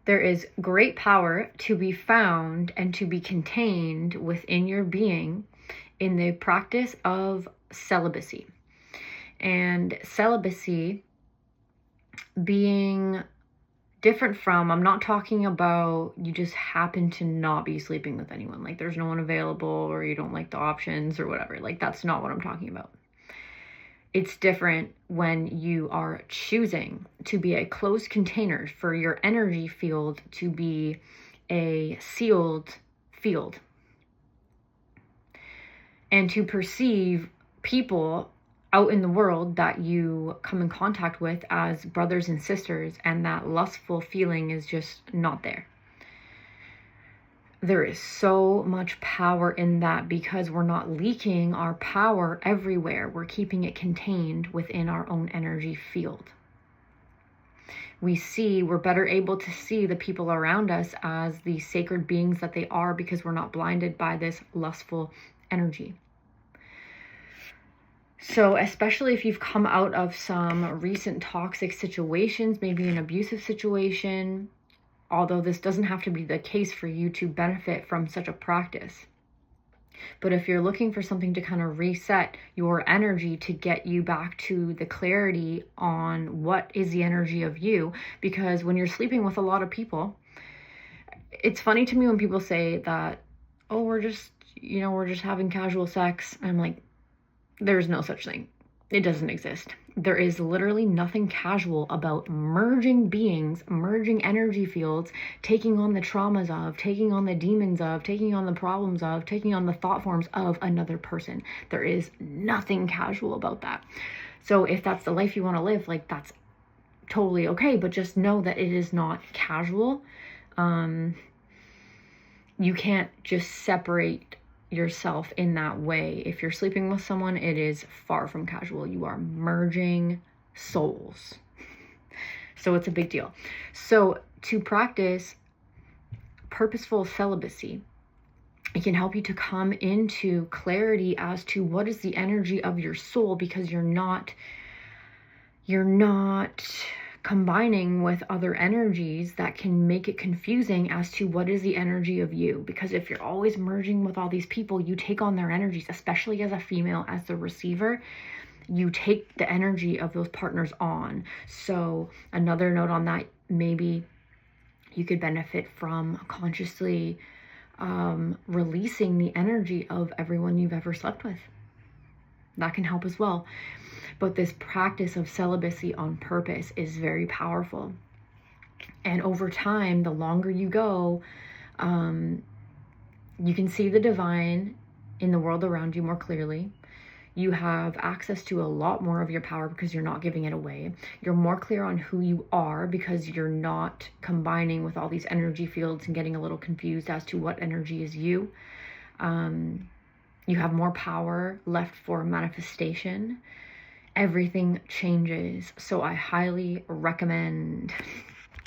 There is great power to be found and to be contained within your being in the practice of celibacy. And celibacy being different from, I'm not talking about you just happen to not be sleeping with anyone, like there's no one available or you don't like the options or whatever. Like, that's not what I'm talking about. It's different when you are choosing to be a closed container for your energy field to be a sealed field, and to perceive people out in the world that you come in contact with as brothers and sisters, and that lustful feeling is just not there. There is so much power in that because we're not leaking our power everywhere. We're keeping it contained within our own energy field. We're better able to see the people around us as the sacred beings that they are because we're not blinded by this lustful energy. So especially if you've come out of some recent toxic situations, maybe an abusive situation, although this doesn't have to be the case for you to benefit from such a practice. But if you're looking for something to kind of reset your energy to get you back to the clarity on what is the energy of you, because when you're sleeping with a lot of people, it's funny to me when people say that, oh, we're just having casual sex. And I'm like, there's no such thing. It doesn't exist. There is literally nothing casual about merging beings, merging energy fields, taking on the traumas of, taking on the demons of, taking on the problems of, taking on the thought forms of another person. There is nothing casual about that. So if that's the life you want to live, like, that's totally okay, but just know that it is not casual. You can't just separate yourself in that way. If you're sleeping with someone, it is far from casual. You are merging souls. So it's a big deal. So to practice purposeful celibacy, it can help you to come into clarity as to what is the energy of your soul, because you're not combining with other energies that can make it confusing as to what is the energy of you. Because if you're always merging with all these people, you take on their energies, especially as a female, as the receiver, you take the energy of those partners on. So another note on that, maybe you could benefit from consciously releasing the energy of everyone you've ever slept with. That can help as well. But this practice of celibacy on purpose is very powerful. And over time, the longer you go, you can see the divine in the world around you more clearly. You have access to a lot more of your power because you're not giving it away. You're more clear on who you are because you're not combining with all these energy fields and getting a little confused as to what energy is you. You have more power left for manifestation. Everything changes. So I highly recommend